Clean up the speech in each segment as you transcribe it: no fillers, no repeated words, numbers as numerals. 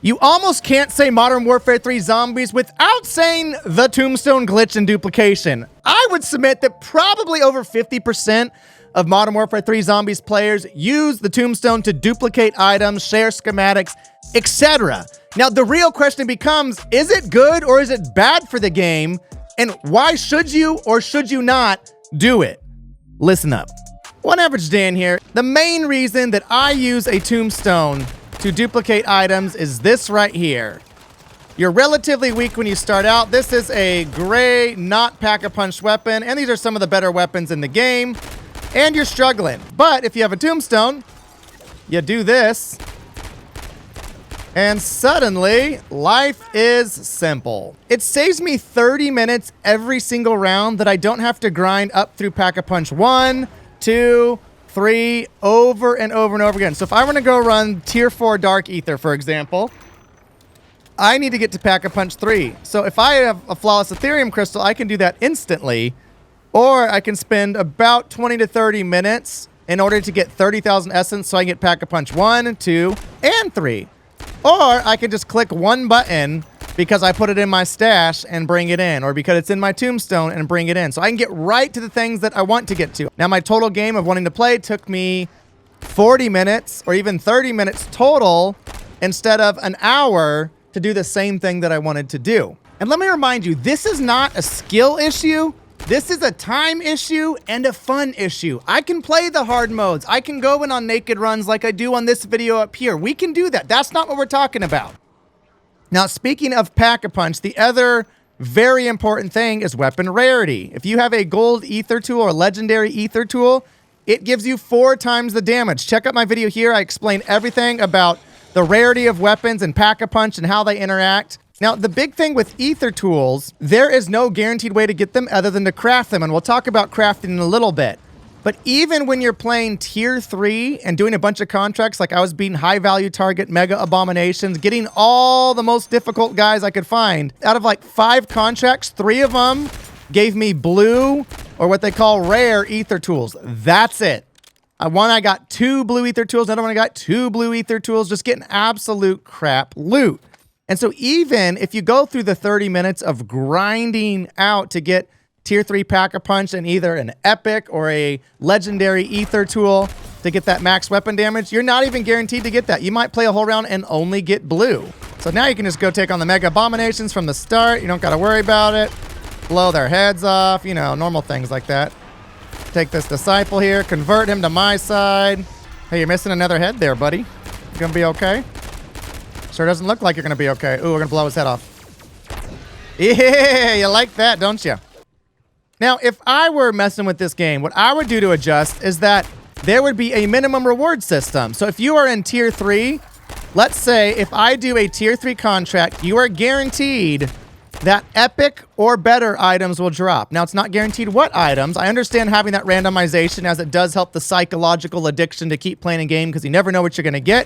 You almost can't say Modern Warfare 3 Zombies without saying the Tombstone glitch and duplication. I would submit that probably over 50% of Modern Warfare 3 Zombies players use the Tombstone to duplicate items, share schematics, etc. Now, the real question becomes, is it good or is it bad for the game? And why should you or should you not do it? Listen up. OneAverageDan here. The main reason that I use a Tombstone to duplicate items is this right here. You're relatively weak when you start out. This is a gray, not pack-a-punch weapon, and these are some of the better weapons in the game, and you're struggling. But if you have a Tombstone, you do this, and suddenly, life is simple. It saves me 30 minutes every single round that I don't have to grind up through pack-a-punch 1, 2, 3, over and over and over again. So if I want to go run tier 4 Dark Ether, for example, I need to get to Pack-a-Punch 3. So if I have a Flawless Ethereum Crystal, I can do that instantly, or I can spend about 20 to 30 minutes in order to get 30,000 essence so I can get Pack-a-Punch 1, 2, and 3. Or I can just click one button because I put it in my stash and bring it in, or because it's in my Tombstone and bring it in. So I can get right to the things that I want to get to. Now, my total game of wanting to play took me 40 minutes or even 30 minutes total instead of an hour to do the same thing that I wanted to do. And let me remind you, this is not a skill issue. This is a time issue and a fun issue. I can play the hard modes. I can go in on naked runs like I do on this video up here. We can do that. That's not what we're talking about. Now, speaking of Pack-a-Punch, the other very important thing is weapon rarity. If you have a gold ether tool or legendary ether tool, it gives you 4 times the damage. Check out my video here. I explain everything about the rarity of weapons and Pack-a-Punch and how they interact. Now, the big thing with ether tools, there is no guaranteed way to get them other than to craft them, and we'll talk about crafting in a little bit. But even when you're playing tier 3 and doing a bunch of contracts, like I was beating high value target, mega abominations, getting all the most difficult guys I could find, out of like 5 contracts, 3 of them gave me blue, or what they call rare ether tools. That's it. One, I got 2 blue ether tools. Another one, I got 2 blue ether tools, just getting absolute crap loot. And so even if you go through the 30 minutes of grinding out to get tier 3 Pack-a-Punch and either an epic or a legendary ether tool to get that max weapon damage, you're not even guaranteed to get that. You might play a whole round and only get blue. So now you can just go take on the mega abominations from the start. You don't got to worry about it. Blow their heads off, you know, normal things like that. Take this disciple here, convert him to my side. Hey, you're missing another head there, buddy. You gonna be okay? Sure doesn't look like you're gonna be okay. Ooh, we're gonna blow his head off. Yeah, you like that, don't you? Now, if I were messing with this game, what I would do to adjust is that there would be a minimum reward system. So if you are in tier 3, let's say if I do a tier 3 contract, you are guaranteed that epic or better items will drop. Now, it's not guaranteed what items. I understand having that randomization, as it does help the psychological addiction to keep playing a game because you never know what you're going to get,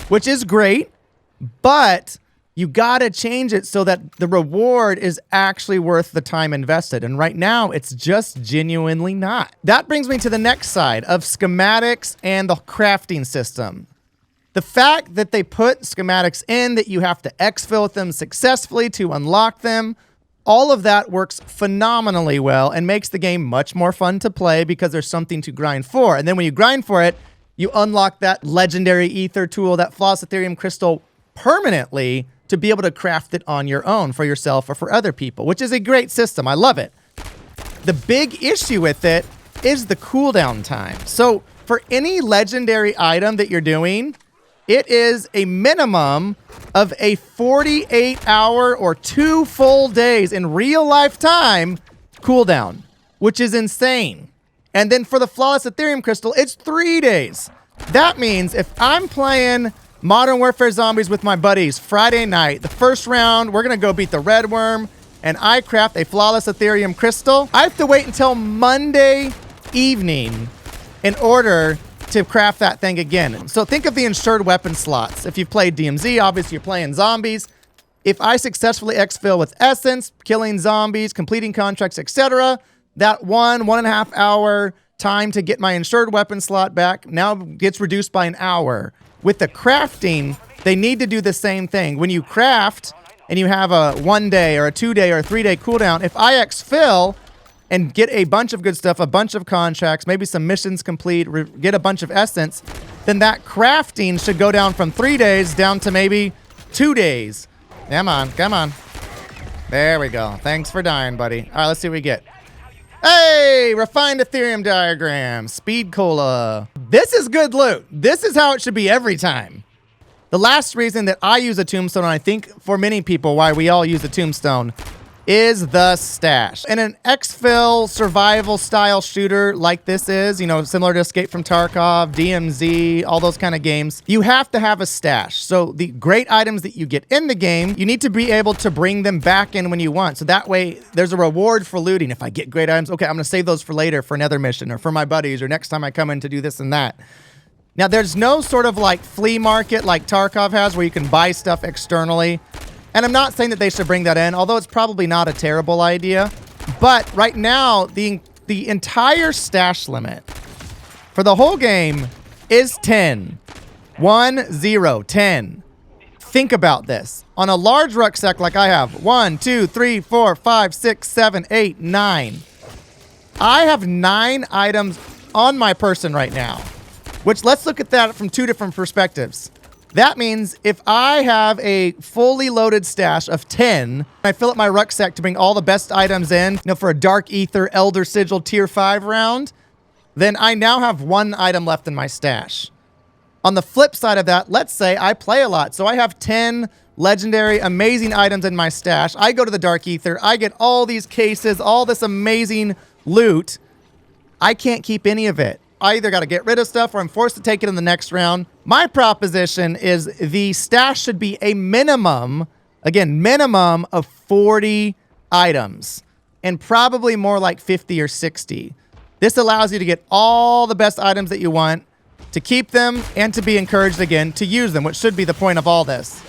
which is great, but you got to change it so that the reward is actually worth the time invested. And right now, it's just genuinely not. That brings me to the next side of schematics and the crafting system. The fact that they put schematics in, that you have to exfil with them successfully to unlock them, all of that works phenomenally well and makes the game much more fun to play because there's something to grind for. And then when you grind for it, you unlock that legendary ether tool, that Flawless Ethereum Crystal permanently to be able to craft it on your own for yourself or for other people, which is a great system. I love it. The big issue with it is the cooldown time. So for any legendary item that you're doing, it is a minimum of a 48-hour or 2 full days in real life time cooldown, which is insane. And then for the Flawless Ethereum Crystal, it's 3 days. That means if I'm playing Modern Warfare Zombies with my buddies Friday night, the first round, we're going to go beat the Red Worm, and I craft a Flawless Ethereum Crystal, I have to wait until Monday evening in order to craft that thing again. So think of the insured weapon slots. If you've played DMZ, obviously you're playing zombies. If I successfully exfil with essence, killing zombies, completing contracts, etc., that 1.5 hour time to get my insured weapon slot back now gets reduced by an hour. with the crafting, they need to do the same thing. When you craft and you have a 1 day or a 2 day or a 3 day cooldown, if I exfil and get a bunch of good stuff, a bunch of contracts, maybe some missions complete, get a bunch of essence, then that crafting should go down from 3 days down to maybe 2 days. Come on, come on. There we go. Thanks for dying, buddy. All right, let's see what we get. Hey, refined Ethereum diagram, speed cola. This is good loot. This is how it should be every time. The last reason that I use a tombstone, and I think for many people why we all use a tombstone, is the stash. In an exfil survival style shooter like this is, you know, similar to Escape from Tarkov, DMZ, all those kind of games, you have to have a stash. So the great items that you get in the game, you need to be able to bring them back in when you want. So that way there's a reward for looting. If I get great items, okay, I'm gonna save those for later for another mission or for my buddies or next time I come in to do this and that. Now there's no sort of like flea market like Tarkov has where you can buy stuff externally. And I'm not saying that they should bring that in, although it's probably not a terrible idea. But right now, the entire stash limit for the whole game is 10. 1, 0, 10. Think about this. On a large rucksack like I have, 1, 2, 3, 4, 5, 6, 7, 8, 9. I have 9 items on my person right now, which let's look at that from 2 different perspectives. That means if I have a fully loaded stash of 10, I fill up my rucksack to bring all the best items in, you know, for a Dark Ether Elder Sigil Tier 5 round, then I now have 1 item left in my stash. On the flip side of that, let's say I play a lot, so I have 10 legendary, amazing items in my stash. I go to the Dark Ether, I get all these cases, all this amazing loot. I can't keep any of it. I either got to get rid of stuff or I'm forced to take it in the next round. My proposition is the stash should be a minimum, again, minimum of 40 items and probably more like 50 or 60. This allows you to get all the best items that you want, to keep them, and to be encouraged again to use them, which should be the point of all this.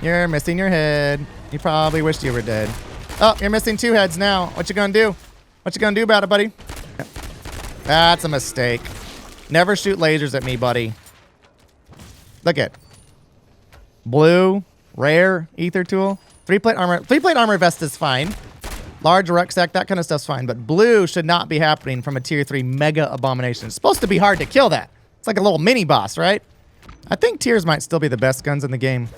You're missing your head. You probably wished you were dead. Oh, you're missing 2 heads now. What you gonna do? What you gonna do about it, buddy? That's a mistake. Never shoot lasers at me, buddy. Look at blue, rare, ether tool, 3-plate armor. 3-plate armor vest is fine. Large rucksack, that kind of stuff's fine. But blue should not be happening from a tier 3 mega abomination. It's supposed to be hard to kill that. It's like a little mini boss, right? I think tiers might still be the best guns in the game.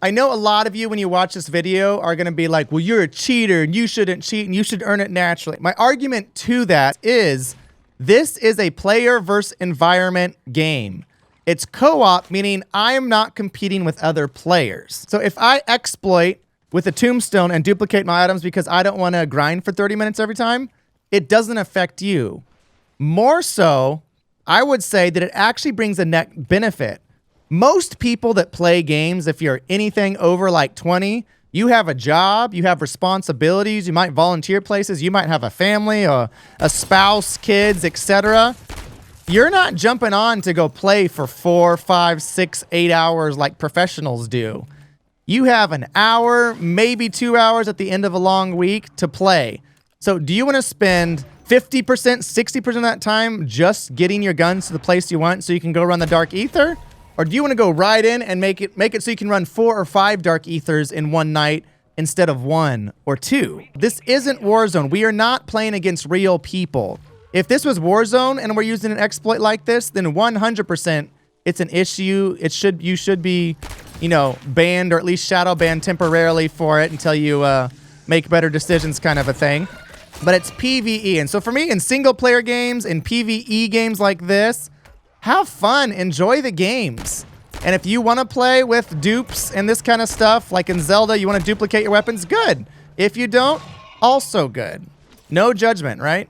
I know a lot of you, when you watch this video, are going to be like, well, you're a cheater and you shouldn't cheat and you should earn it naturally. My argument to that is this is a player versus environment game. It's co-op, meaning I am not competing with other players. So if I exploit with a tombstone and duplicate my items because I don't want to grind for 30 minutes every time, it doesn't affect you. More so, I would say that it actually brings a net benefit. Most people that play games, if you're anything over like 20, you have a job, you have responsibilities, you might volunteer places, you might have a family, a spouse, kids, etc. You're not jumping on to go play for 4, 5, 6, 8 hours like professionals do. You have an hour, maybe 2 hours at the end of a long week to play. So do you want to spend 50%, 60% of that time just getting your guns to the place you want so you can go run the Dark Ether? Or do you want to go right in and make it so you can run 4 or 5 Dark Ethers in one night instead of 1 or 2? This isn't Warzone. We are not playing against real people. If this was Warzone and we're using an exploit like this, then 100% it's an issue. You should be, you know, banned or at least shadow banned temporarily for it until you make better decisions, kind of a thing. But it's PvE. And so for me, in single player games, in PvE games like this, have fun, enjoy the games. And if you want to play with dupes and this kind of stuff, like in Zelda, you want to duplicate your weapons, good. If you don't, also good. No judgment, right?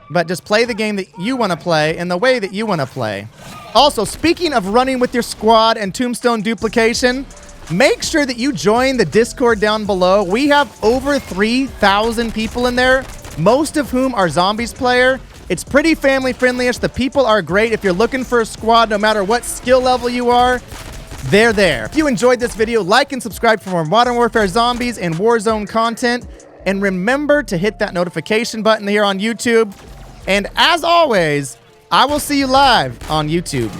But just play the game that you want to play in the way that you want to play. Also, speaking of running with your squad and tombstone duplication, make sure that you join the Discord down below. We have over 3,000 people in there, most of whom are Zombies player. It's pretty family-friendly-ish. The people are great. If you're looking for a squad, no matter what skill level you are, they're there. If you enjoyed this video, like and subscribe for more Modern Warfare Zombies and Warzone content. And remember to hit that notification button here on YouTube. And as always, I will see you live on YouTube.